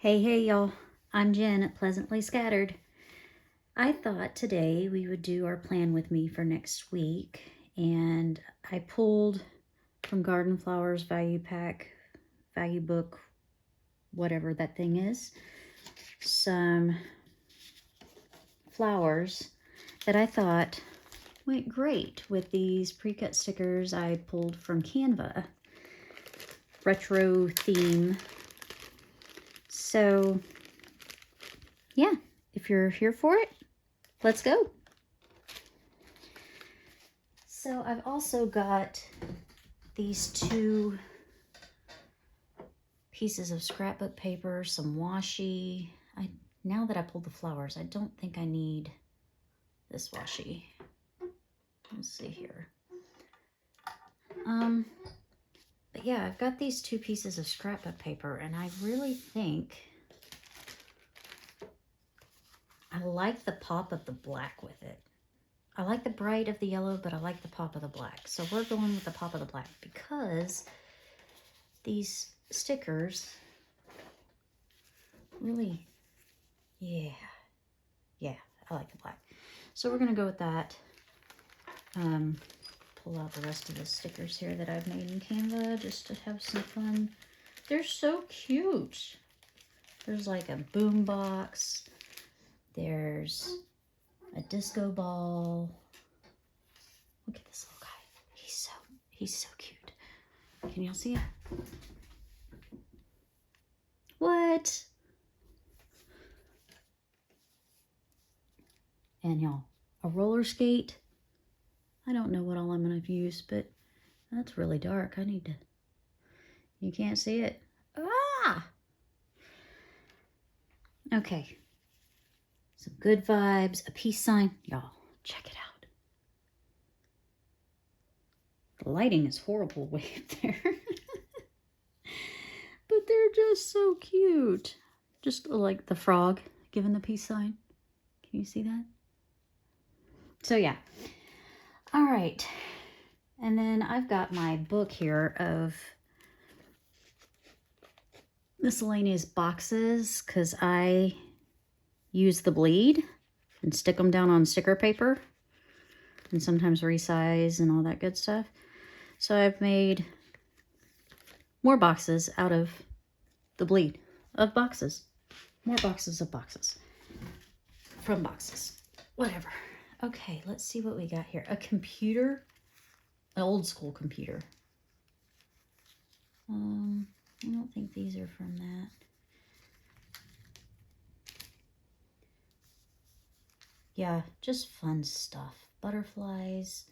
Hey, y'all. I'm Jen at Pleasantly Scattered. I thought today we would do our plan with me for next week, and I pulled from Garden Flowers Value Pack, Value Book, whatever that thing is, some flowers that I thought went great with these pre-cut stickers I pulled from Canva. Retro theme. So, yeah, if you're here for it, let's go. So I've also got these two pieces of scrapbook paper, some washi. Now that I pulled the flowers, I don't think I need this washi. Let's see here. But yeah, I've got these two pieces of scrapbook paper, and I really think I like the pop of the black with it. I like the bright of the yellow, but I like the pop of the black. So we're going with the pop of the black because these stickers really, yeah, I like the black. So we're gonna go with that. Pull out the rest of the stickers here that I've made in Canva just to have some fun. They're so cute. There's like a boom box. There's a disco ball. Look at this little guy. He's so cute. Can y'all see it? What? And y'all, a roller skate. I don't know what all I'm going to use, but that's really dark. I need to... You can't see it. Ah! Okay. Some good vibes, a peace sign. Y'all, check it out. The lighting is horrible way up there. But they're just so cute. Just like the frog giving the peace sign. Can you see that? So yeah. All right. And then I've got my book here of miscellaneous boxes because I use the bleed and stick them down on sticker paper and sometimes resize and all that good stuff. So I've made more boxes out of the bleed of boxes. More boxes of boxes. From boxes. Whatever. Okay, let's see what we got here. A computer. An old school computer. I don't think these are from that. Yeah, just fun stuff. Butterflies.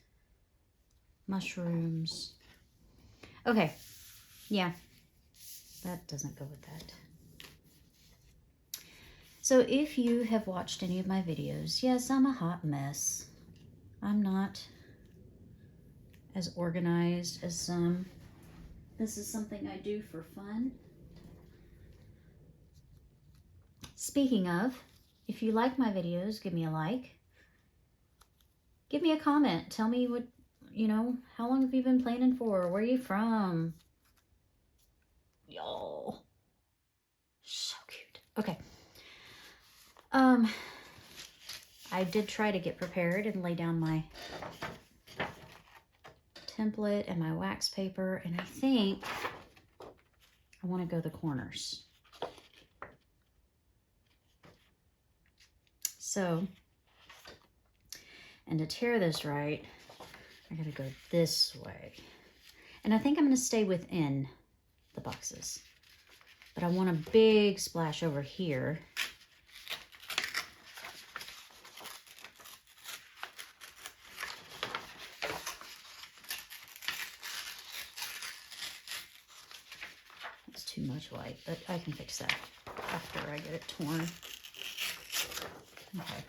Mushrooms. Okay. Yeah. That doesn't go with that. So if you have watched any of my videos, yes, I'm a hot mess. I'm not as organized as some. This is something I do for fun. Speaking of, if you like my videos, give me a like. Give me a comment. Tell me what, how long have you been planning for? Where are you from? Y'all. So cute. Okay. I did try to get prepared and lay down my template and my wax paper, and I think I want to go the corners. So, and to tear this right, I gotta go this way. And I think I'm gonna stay within the boxes, but I want a big splash over here. It's too much white, but I can fix that after I get it torn. Okay.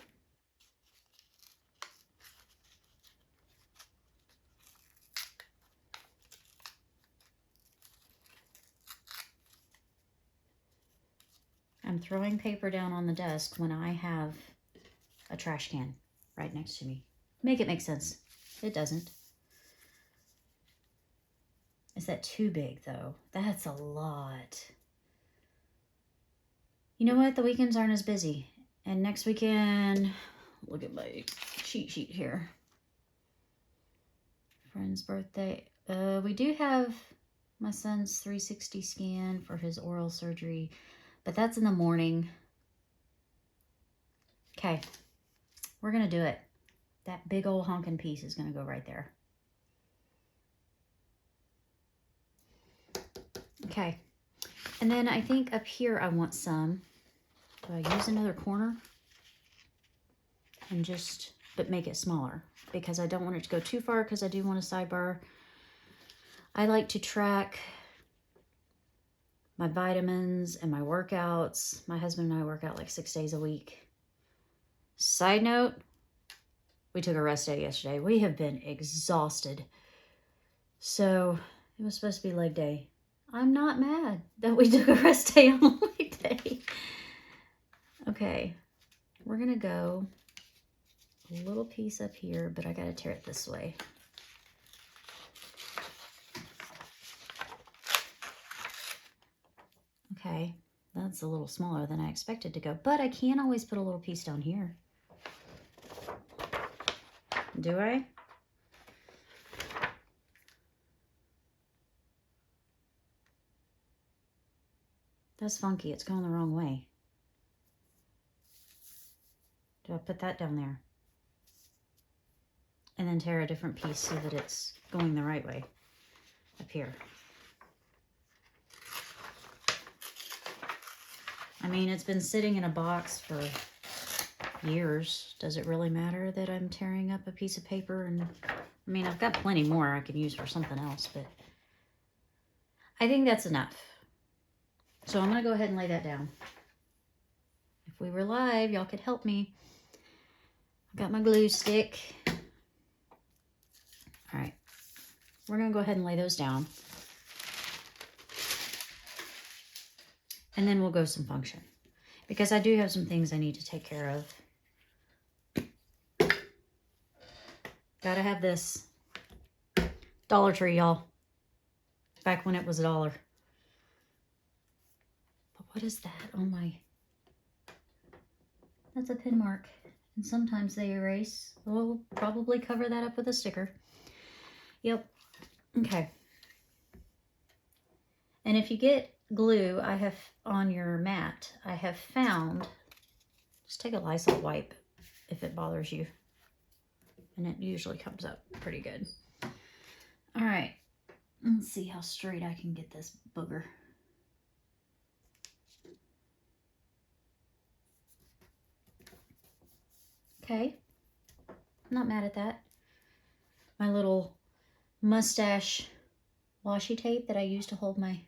I'm throwing paper down on the desk when I have a trash can right next to me. Make it make sense. It doesn't. Is that too big though? That's a lot. You know what? The weekends aren't as busy. And next weekend, look at my cheat sheet here. Friend's birthday. We do have my son's 360 scan for his oral surgery, but that's in the morning. Okay, we're gonna do it. That big old honking piece is gonna go right there. Okay, and then I think up here I want some. Do I use another corner? And just, but make it smaller because I don't want it to go too far because I do want a sidebar. I like to track my vitamins and my workouts. My husband and I work out like 6 days a week. Side note, we took a rest day yesterday. We have been exhausted. So it was supposed to be leg day. I'm not mad that we took a rest day on leg day. Okay, we're gonna go a little piece up here, but I gotta tear it this way. Okay, that's a little smaller than I expected to go, but I can always put a little piece down here. Do I? That's funky. It's going the wrong way. Do I put that down there? And then tear a different piece so that it's going the right way up here. I mean, it's been sitting in a box for years. Does it really matter that I'm tearing up a piece of paper? And I mean, I've got plenty more I could use for something else, but I think that's enough. So I'm going to go ahead and lay that down. If we were live, y'all could help me. I've got my glue stick. All right, we're going to go ahead and lay those down. And then we'll go some function. Because I do have some things I need to take care of. Gotta have this. Dollar Tree, y'all. Back when it was $1. But what is that? Oh my. That's a pin mark. And sometimes they erase. We'll probably cover that up with a sticker. Yep. Okay. And if you get glue, I have on your mat, I have found, just take a Lysol wipe if it bothers you. And it usually comes up pretty good. All right. Let's see how straight I can get this booger. Okay. Not mad at that. My little mustache washi tape that I use to hold my,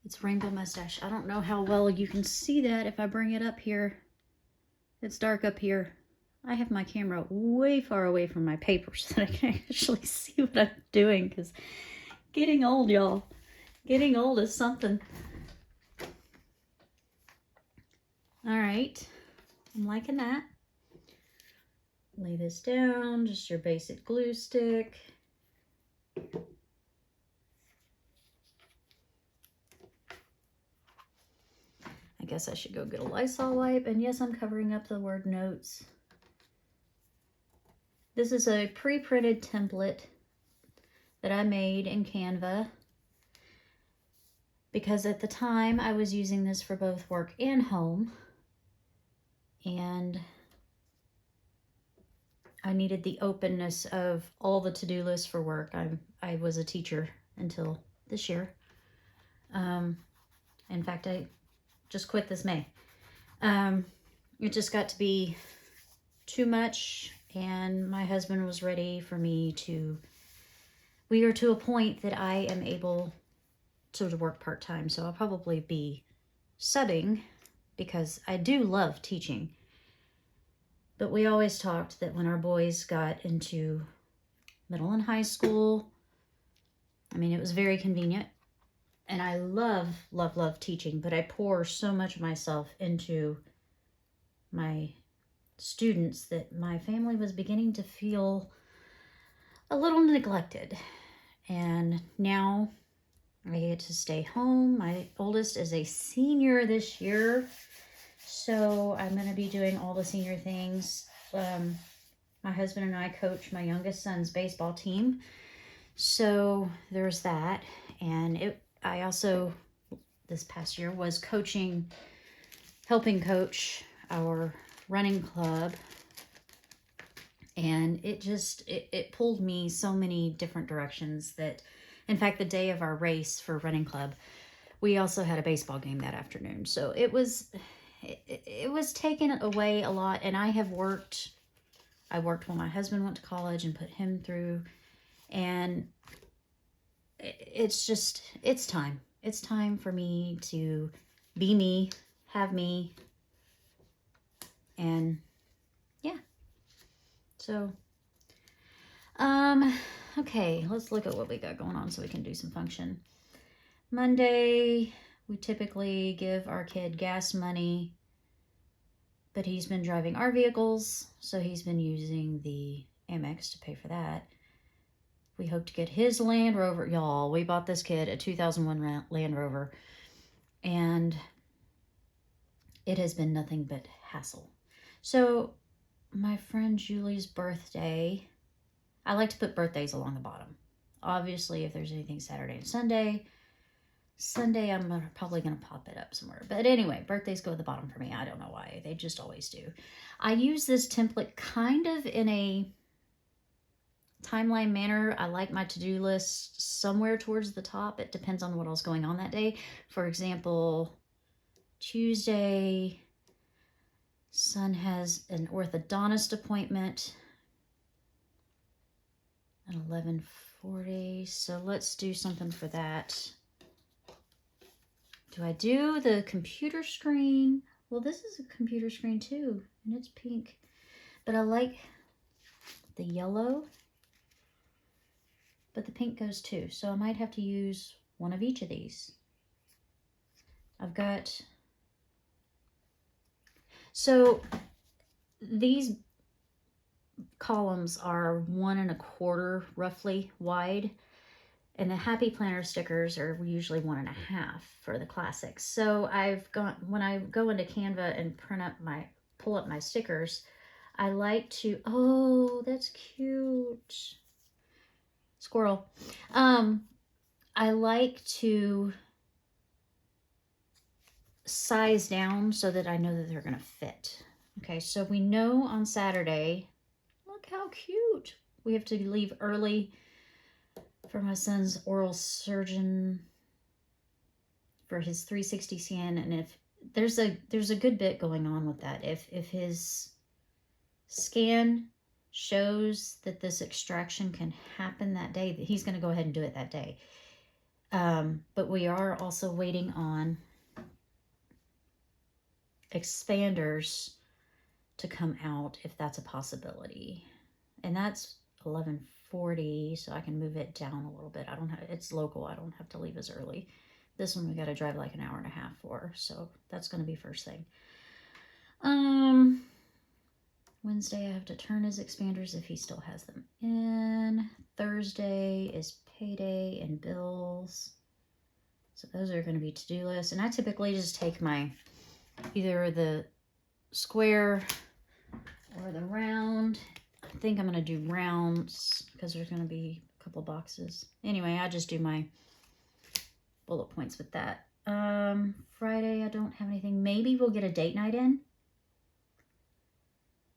it's rainbow mustache. I don't know how well you can see that if I bring it up here. It's dark up here. I have my camera way far away from my paper so that I can actually see what I'm doing, because getting old, y'all. Getting old is something. All right. I'm liking that. Lay this down, just your basic glue stick. I guess I should go get a Lysol wipe. And yes, I'm covering up the word notes. This is a pre-printed template that I made in Canva, because at the time I was using this for both work and home. And I needed the openness of all the to-do lists for work. I was a teacher until this year. In fact, I just quit this May. It just got to be too much, and my husband was ready for me to, we are to a point that I am able to work part-time, so I'll probably be subbing because I do love teaching. But we always talked that when our boys got into middle and high school, I mean, it was very convenient. And I love, love, love teaching, but I pour so much of myself into my students that my family was beginning to feel a little neglected. And now I get to stay home. My oldest is a senior this year, so I'm going to be doing all the senior things. My husband and I coach my youngest son's baseball team, so there's that. And I also, this past year, was helping coach our running club, and it pulled me so many different directions that, in fact, the day of our race for running club, we also had a baseball game that afternoon. So it was taken away a lot. And I worked when my husband went to college and put him through, and it's time for me to be me, have me, and yeah. So okay, let's look at what we got going on so we can do some function. Monday, we typically give our kid gas money, but he's been driving our vehicles, so he's been using the Amex to pay for that. We hope to get his Land Rover. Y'all, we bought this kid a 2001 Land Rover, and it has been nothing but hassle. So my friend Julie's birthday, I like to put birthdays along the bottom. Obviously, if there's anything Saturday and Sunday I'm probably going to pop it up somewhere. But anyway, birthdays go at the bottom for me. I don't know why. They just always do. I use this template kind of in a timeline manner. I like my to-do list somewhere towards the top. It depends on what else going on that day. For example, Tuesday, son has an orthodontist appointment at 11:40. So let's do something for that. Do I do the computer screen? Well, this is a computer screen too, and it's pink. But I like the yellow, but the pink goes too. So I might have to use one of each of these. I've got, so these columns are 1 1/4 roughly wide, and the Happy Planner stickers are usually 1 1/2 for the classics. So when I go into Canva and pull up my stickers, I like to, oh, that's cute. Squirrel. I like to size down so that I know that they're gonna fit. Okay, so we know on Saturday, look how cute. We have to leave early for my son's oral surgeon for his 360 scan, and if there's a good bit going on with that. If his scan shows that this extraction can happen that day, he's going to go ahead and do it that day. But we are also waiting on expanders to come out if that's a possibility, and that's 11:40, so I can move it down a little bit. It's local. I don't have to leave as early. This one we got to drive like an hour and a half for, so that's going to be first thing. Wednesday I have to turn his expanders if he still has them in. Thursday is payday and bills, so those are going to be to-do lists. And I typically just take either the square or the round. I think I'm going to do rounds because there's going to be a couple boxes. Anyway, I just do my bullet points with that. Friday, I don't have anything. Maybe we'll get a date night in.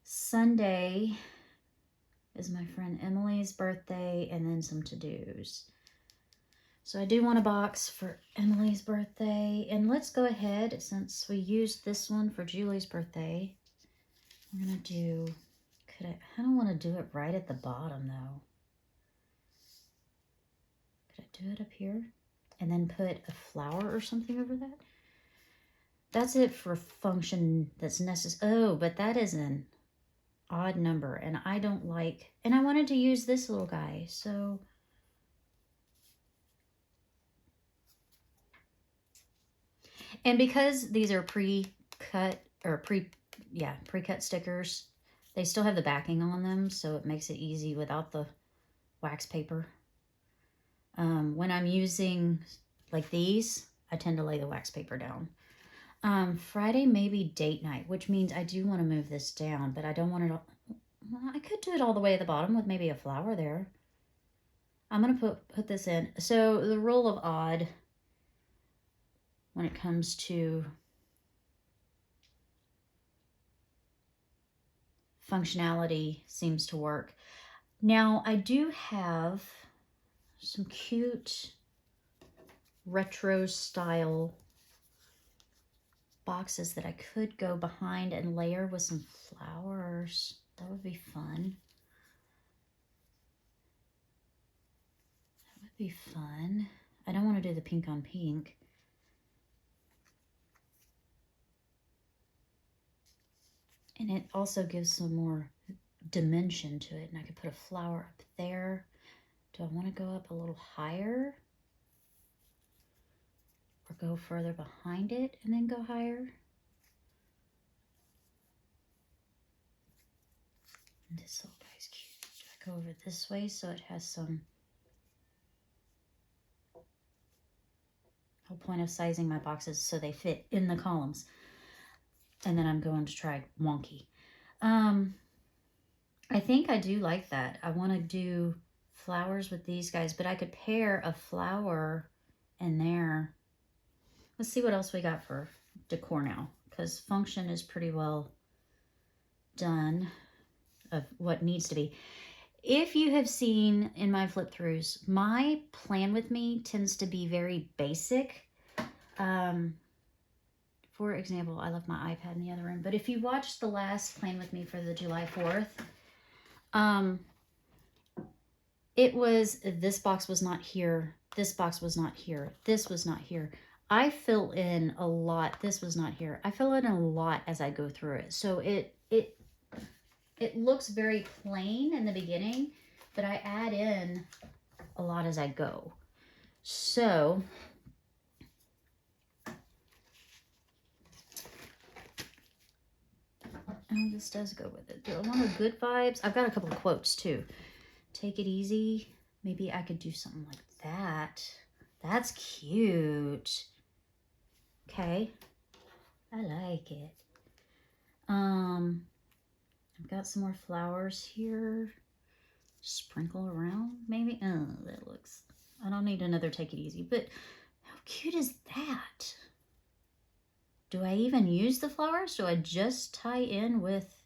Sunday is my friend Emily's birthday, and then some to-dos. So I do want a box for Emily's birthday. And let's go ahead, since we used this one for Julie's birthday, we're going to do... I don't want to do it right at the bottom, though. Could I do it up here? And then put a flower or something over that? That's it for function that's necessary. Oh, but that is an odd number, and I don't like... And I wanted to use this little guy, so... And because these are pre-cut, or pre-cut stickers, they still have the backing on them, so it makes it easy without the wax paper. When I'm using like these, I tend to lay the wax paper down. Friday maybe date night, which means I do want to move this down, but I don't want it all, well, I could do it all the way at the bottom with maybe a flower there. I'm going to put this in. So the rule of odd when it comes to functionality seems to work. Now I do have some cute retro style boxes that I could go behind and layer with some flowers. That would be fun. That would be fun. I don't want to do the pink on pink. And it also gives some more dimension to it. And I could put a flower up there. Do I want to go up a little higher? Or go further behind it and then go higher? And this little guy's cute. Should I go over this way so it has some... Whole point of sizing my boxes so they fit in the columns. And then I'm going to try wonky. I think I do like that. I want to do flowers with these guys, but I could pair a flower in there. Let's see what else we got for decor now, because function is pretty well done of what needs to be. If you have seen in my flip throughs, my plan with me tends to be very basic. For example, I left my iPad in the other room, but if you watched the last plan with me for the July 4th, it was, this box was not here, this box was not here, this was not here. I fill in a lot, this was not here. I fill in a lot as I go through it. So it looks very plain in the beginning, but I add in a lot as I go. So oh, this does go with it. Do I want a good vibes? I've got a couple of quotes too. Take it easy. Maybe I could do something like that. That's cute. Okay. I like it. I've got some more flowers here. Sprinkle around, maybe. Oh, that looks... I don't need another take it easy, but how cute is that? Do I even use the flowers? Do I just tie in with...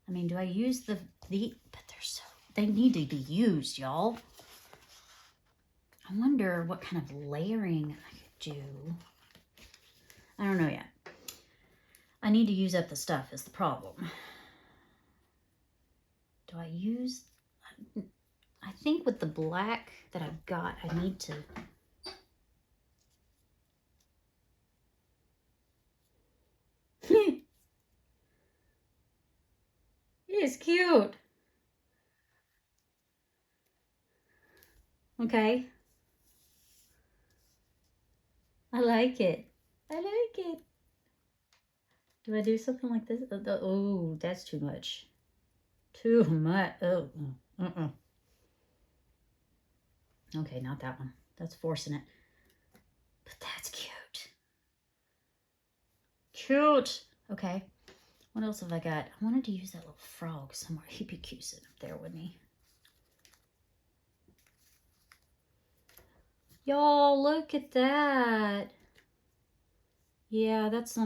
I mean, do I use the... But they're so... They need to be used, y'all. I wonder what kind of layering I could do. I don't know yet. I need to use up the stuff is the problem. Do I use... I think with the black that I've got, I need to... It's cute. Okay. I like it. I like it. Do I do something like this? Oh, that's too much. Too much. Oh, Okay, not that one. That's forcing it. But that's cute. Cute. Okay. What else have I got? I wanted to use that little frog somewhere. He'd be cute sitting up there, wouldn't he? Y'all, look at that. Yeah, that's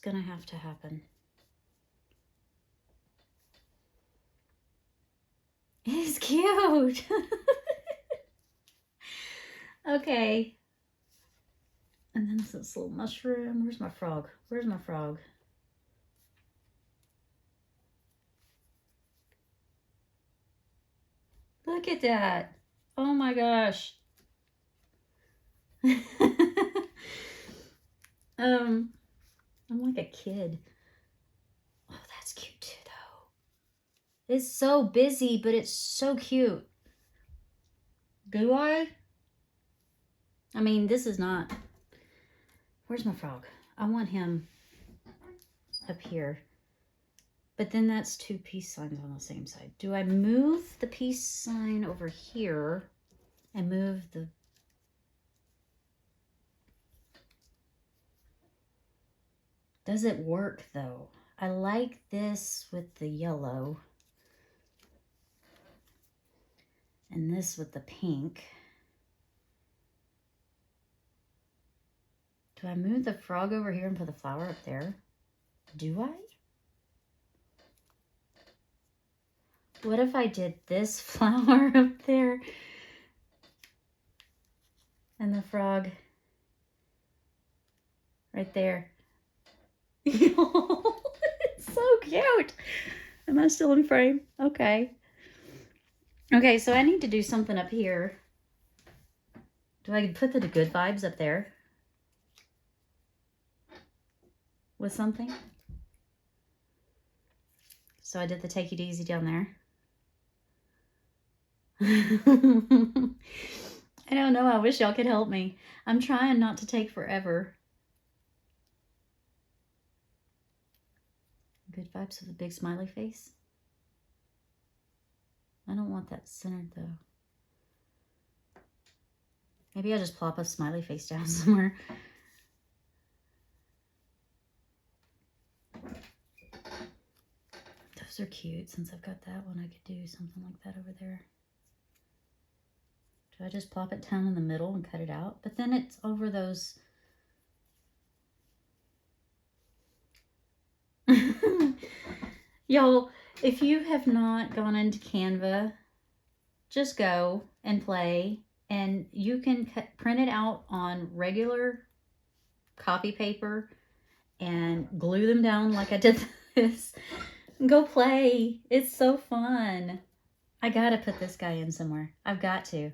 gonna have to happen. It's cute. Okay. And then this little mushroom. Where's my frog? Where's my frog? Look at that. Oh my gosh. I'm like a kid. Oh, that's cute too, though. It's so busy, but it's so cute. Do I? I mean, this is not... Where's my frog? I want him up here. But then that's two peace signs on the same side. Do I move the peace sign over here and move the Does it work though? I like this with the yellow. And this with the pink. Do I move the frog over here and put the flower up there? Do I? What if I did this flower up there and the frog right there? It's so cute. Am I still in frame? Okay. Okay, so I need to do something up here. Do I put the good vibes up there with something? So I did the take it easy down there. I don't know. I wish y'all could help me. I'm trying not to take forever. Good vibes with a big smiley face. I don't want that centered though. Maybe I'll just plop a smiley face down somewhere. Those are cute. Since I've got that one, I could do something like that over there. Do I just plop it down in the middle and cut it out? But then it's over those. Y'all, if you have not gone into Canva, just go and play, and you can print it out on regular copy paper and glue them down like I did this. Go play. It's so fun. I gotta put this guy in somewhere. I've got to.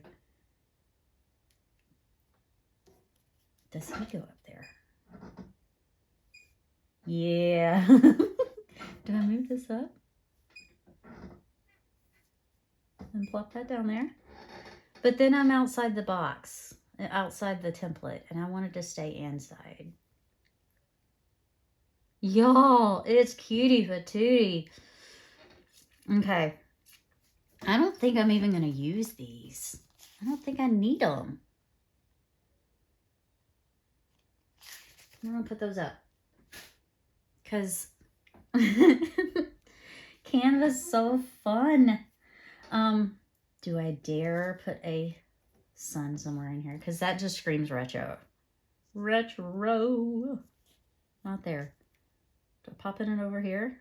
Does he go up there? Yeah. Do I move this up? And plop that down there? But then I'm outside the box, outside the template, and I want it to stay inside. Y'all, it's cutie patootie. Okay. I don't think I'm even going to use these. I don't think I need them. I'm going to put those up. Because Canva's so fun. Do I dare put a sun somewhere in here? Because that just screams retro. Retro. Not there. Do I pop it over here?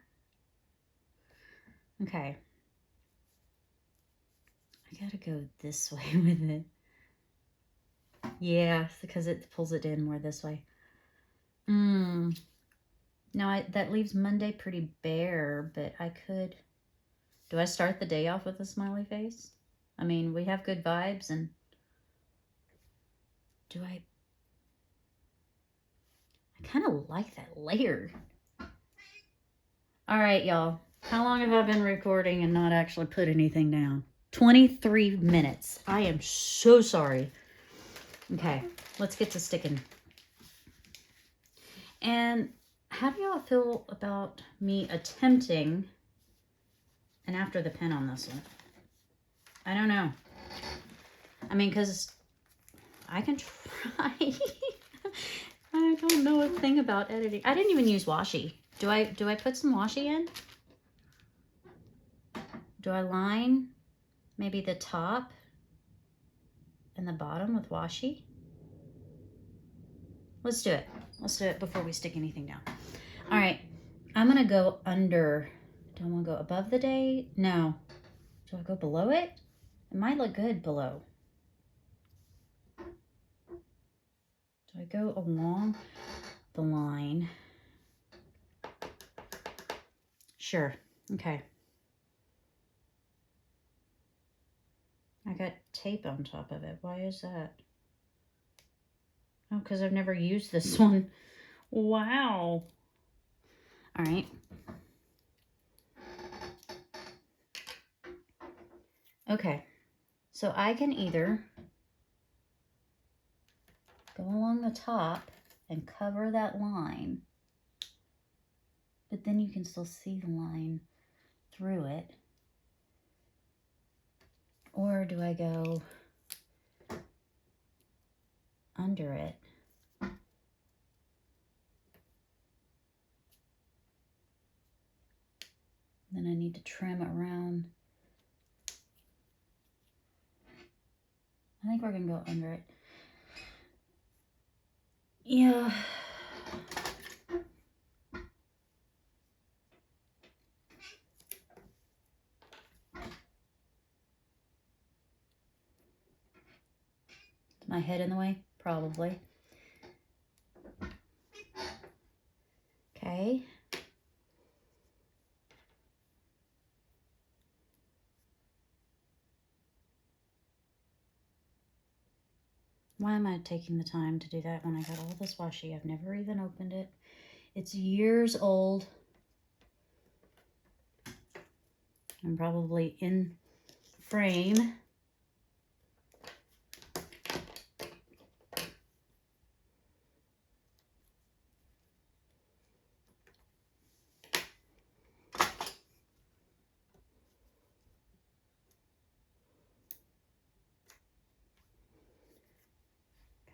Okay. I gotta go this way with it. Yeah, because it pulls it in more this way. Now that leaves Monday pretty bare, but I could. Do I start the day off with a smiley face? I mean, we have good vibes, and do I kind of like that layer. All right, y'all. How long have I been recording and not actually put anything down? 23 minutes. I am so sorry. Okay, let's get to sticking. And how do y'all feel about me attempting and after the pen on this one? I don't know. I mean, because I can try. I don't know a thing about editing. I didn't even use washi. Do I put some washi in? Do I line maybe the top and the bottom with washi? Let's do it. Let's do it before we stick anything down. All right. I'm going to go under. Do I want to go above the day? No. Do I go below it? It might look good below. Do I go along the line? Sure. Okay. I got tape on top of it. Why is that? Oh, because I've never used this one. Wow. All right. Okay. So I can either go along the top and cover that line, but then you can still see the line through it. Or do I go under it Then I need to trim around. I think we're gonna go under it. Yeah. Is my head in the way? Probably. Okay. Why am I taking the time to do that when I got all this washi? I've never even opened it. It's years old. I'm probably in frame.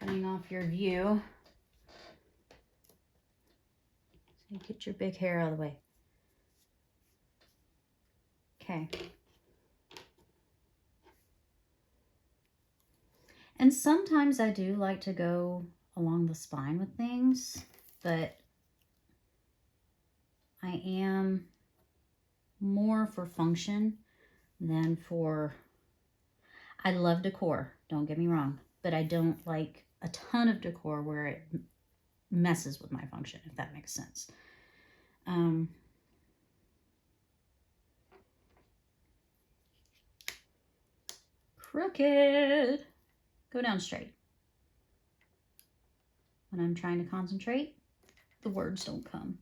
Cutting off your view. So get your big hair out of the way. Okay. And sometimes I do like to go along the spine with things, but I am more for function than for... I love decor, don't get me wrong, but I don't like a ton of decor where it messes with my function, if that makes sense. Crooked. Go down straight. When I'm trying to concentrate, the words don't come.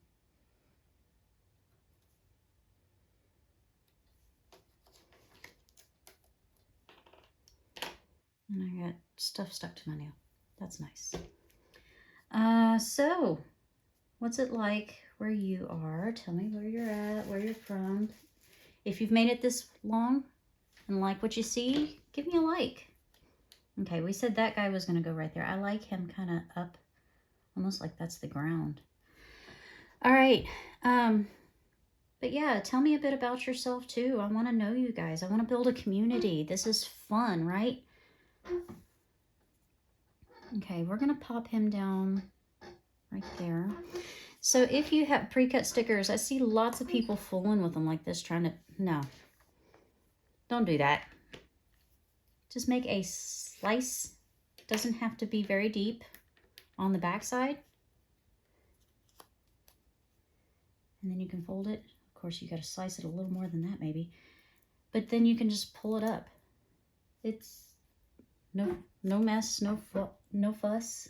And I got stuff stuck to my nail. That's nice. So, what's it like where you are? Tell me where you're at, where you're from. If you've made it this long and like what you see, give me a like. Okay, we said that guy was going to go right there. I like him kind of up, almost like that's the ground. All right. But yeah, tell me a bit about yourself too. I want to know you guys. I want to build a community. This is fun, right? Okay, we're going to pop him down right there. So if you have pre-cut stickers, I see lots of people fooling with them like this, trying to... No. Don't do that. Just make a slice. It doesn't have to be very deep on the back side. And then you can fold it. Of course, you got to slice it a little more than that maybe. But then you can just pull it up. It's no mess, no fuss.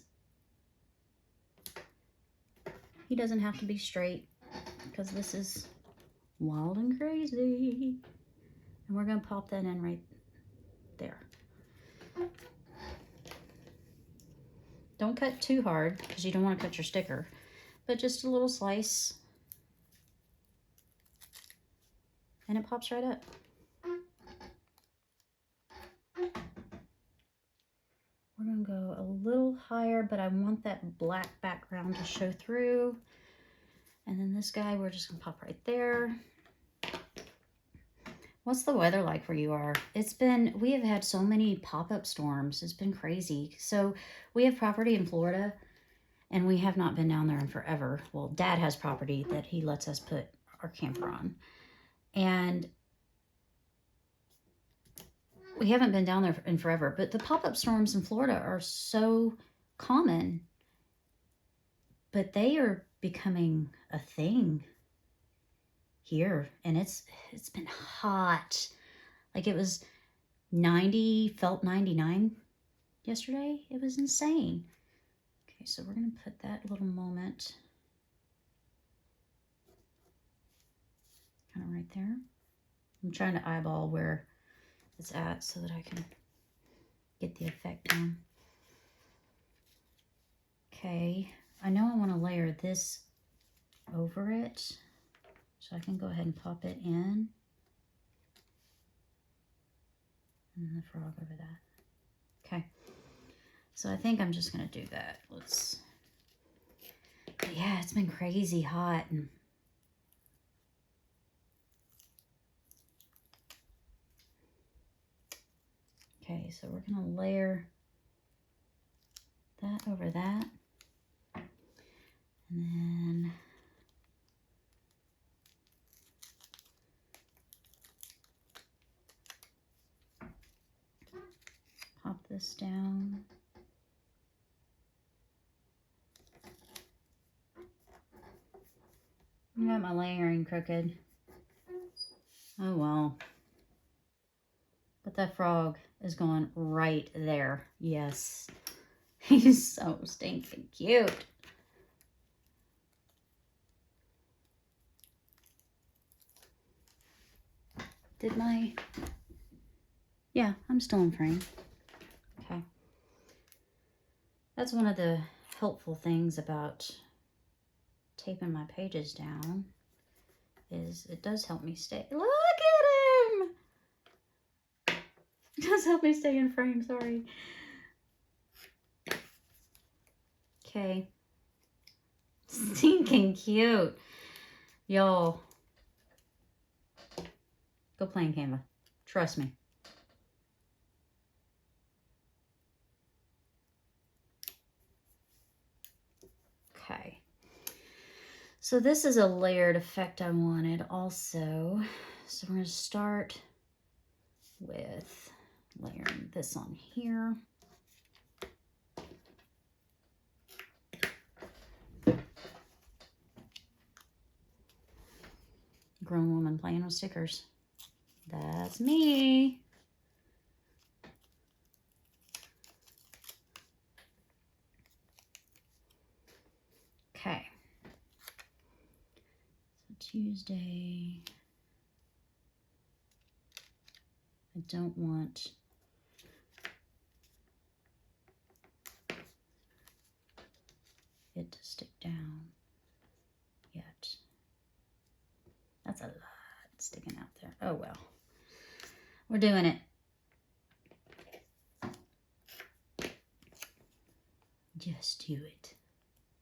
He doesn't have to be straight because this is wild and crazy. And we're going to pop that in right there. Don't cut too hard because you don't want to cut your sticker, but just a little slice. And it pops right up. We're going to go a little higher, but I want that black background to show through. And then this guy, we're just going to pop right there. What's the weather like where you are? We have had so many pop-up storms. It's been crazy. So we have property in Florida, and we have not been down there in forever. Well, Dad has property that he lets us put our camper on. And we haven't been down there in forever, but the pop-up storms in Florida are so common, but they are becoming a thing here. And it's been hot. Like it was 90, felt 99 yesterday. It was insane. Okay, so we're going to put that little moment kind of right there. I'm trying to eyeball where it's at so that I can get the effect down. Okay, I know I want to layer this over it, so I can go ahead and pop it in. And the frog over that. Okay, so I think I'm just going to do that. But yeah, it's been crazy hot. And So we're going to layer that over that. And then pop this down. I got my layering crooked. Oh well. But that frog is going right there. Yes. He's so stinking cute. Did my... Yeah, I'm still in frame. Okay. That's one of the helpful things about taping my pages down, is it does help me stay... Look at him! It does help me stay in frame, sorry. Okay. Stinking cute. Y'all. Go play in Canva. Trust me. Okay. So this is a layered effect I wanted also. So we're going to start with layering this on here. Grown woman playing with stickers. That's me. Okay. So Tuesday. I don't want it to stick down yet. That's a lot sticking out there. Oh well. We're doing it. Just do it.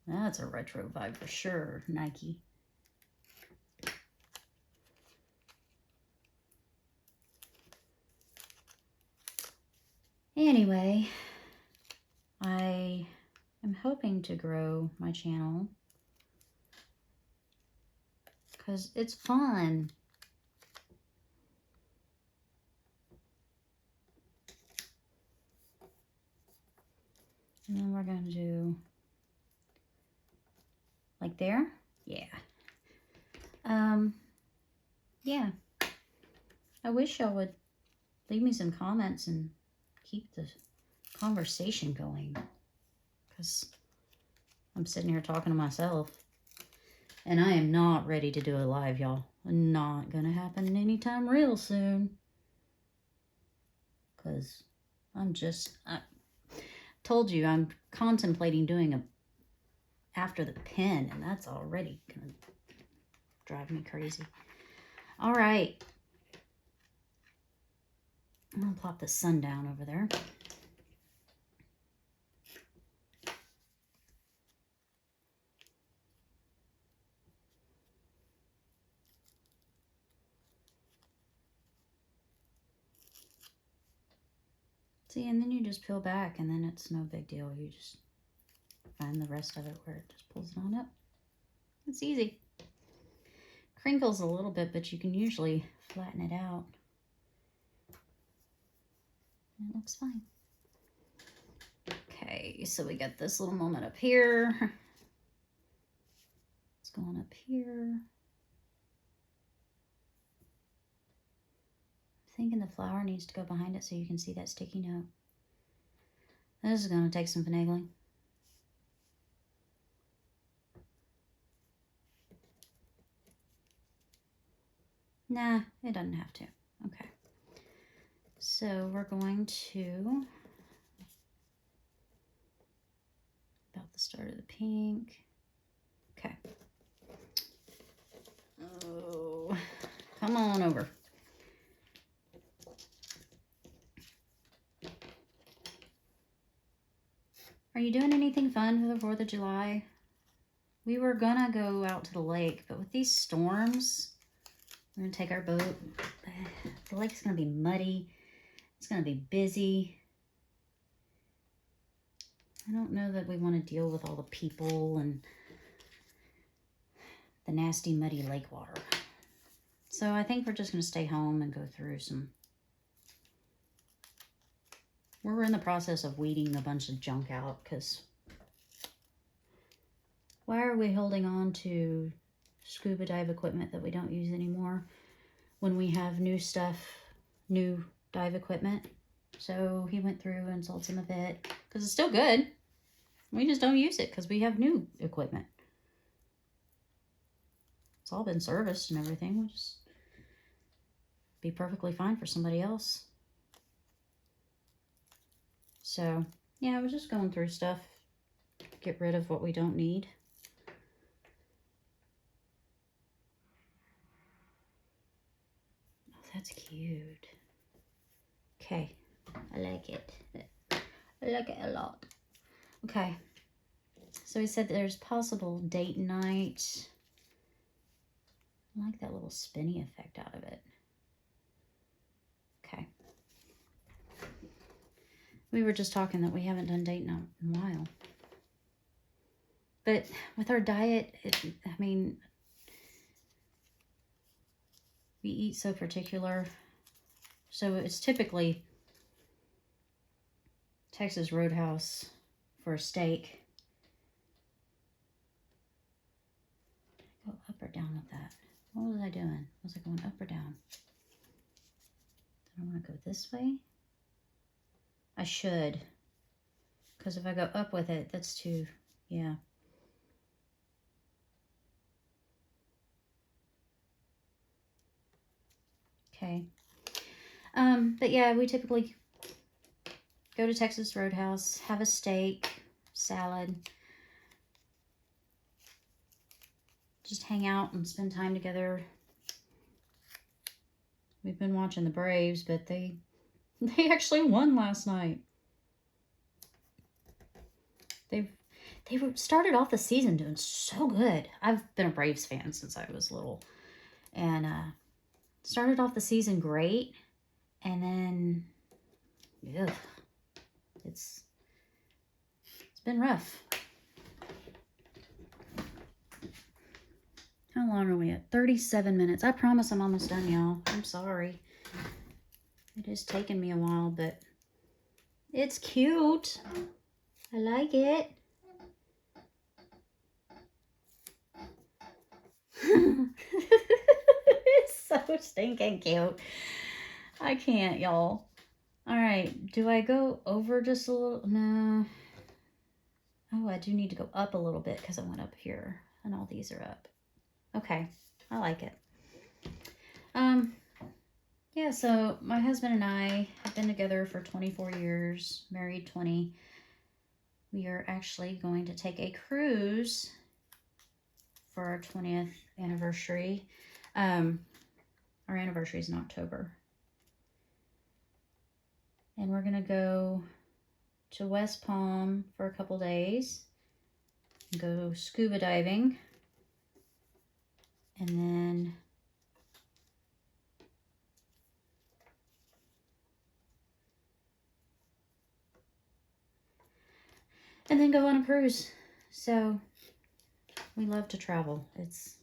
That's a retro vibe for sure, Nike. Anyway, I am hoping to grow my channel because it's fun. And then we're going to do like there. Yeah. Yeah. I wish y'all would leave me some comments and keep the conversation going, because I'm sitting here talking to myself and I am not ready to do a live, y'all. Not gonna happen anytime real soon, because I told you I'm contemplating doing a after the pen, and that's already gonna drive me crazy. All right, I'm gonna plop the sun down over there. See, and then you just peel back, and then it's no big deal. You just find the rest of it where it just pulls it on up. It's easy. Crinkles a little bit, but you can usually flatten it out. And it looks fine. Okay, so we got this little moment up here. It's going up here. I'm thinking the flower needs to go behind it so you can see that sticky note. This is going to take some finagling. Nah, it doesn't have to. Okay. So we're going to, about the start of the pink. Okay. Oh, come on over. Are you doing anything fun for the 4th of July? We were gonna go out to the lake, but with these storms, we're gonna take our boat. The lake's gonna be muddy. It's gonna be busy. I don't know that we want to deal with all the people and the nasty, muddy lake water. So I think we're just going to stay home and go through some... We're in the process of weeding a bunch of junk out because why are we holding on to scuba dive equipment that we don't use anymore when we have new stuff, new dive equipment? So he went through and sold some of it because it's still good. We just don't use it because we have new equipment. It's all been serviced and everything. We'll just be perfectly fine for somebody else. So, yeah, we're just going through stuff. Get rid of what we don't need. Oh, that's cute. Okay, I like it. I like it a lot. Okay, so he said there's possible date night. I like that little spinny effect out of it. Okay. We were just talking that we haven't done date night in a while. But with our diet, I mean, we eat so particular. So it's typically Texas Roadhouse for a steak. Go up or down with that? What was I doing? Was I going up or down? Did I want to go this way? I should. Because if I go up with it, that's too, yeah. Okay. But yeah, we typically go to Texas Roadhouse, have a steak, salad, just hang out and spend time together. We've been watching the Braves, but they actually won last night. They started off the season doing so good. I've been a Braves fan since I was little, and started off the season great, and then, ugh, it's been rough. How long are we at? 37 minutes. I promise I'm almost done, y'all. I'm sorry. It has taken me a while, but it's cute. I like it. It's so stinking cute. I can't, y'all. All right. Do I go over just a little? No. Oh, I do need to go up a little bit because I went up here and all these are up. Okay. I like it. Yeah, so my husband and I have been together for 24 years, married 20. We are actually going to take a cruise for our 20th anniversary. Our anniversary is in October. And we're going to go to West Palm for a couple days and go scuba diving. And then go on a cruise. So we love to travel. It's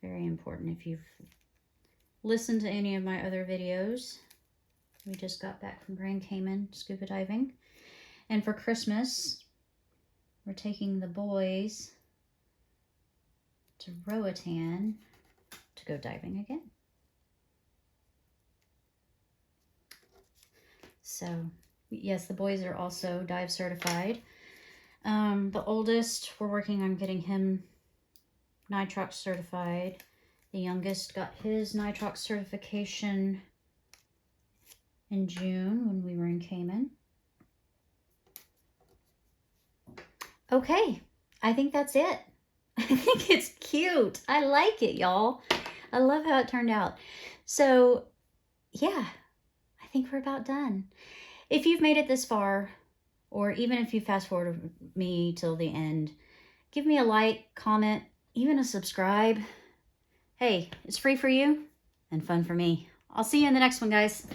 very important. If you've listened to any of my other videos, we just got back from Grand Cayman scuba diving. And for Christmas, we're taking the boys to Roatan to go diving again. So, yes, the boys are also dive certified. The oldest, we're working on getting him nitrox certified. The youngest got his nitrox certification in June when we were in Cayman. Okay, I think that's it. I think it's cute. I like it, y'all. I love how it turned out. So, yeah, I think we're about done. If you've made it this far, or even if you fast forward me till the end, give me a like, comment, even a subscribe. Hey, it's free for you and fun for me. I'll see you in the next one, guys.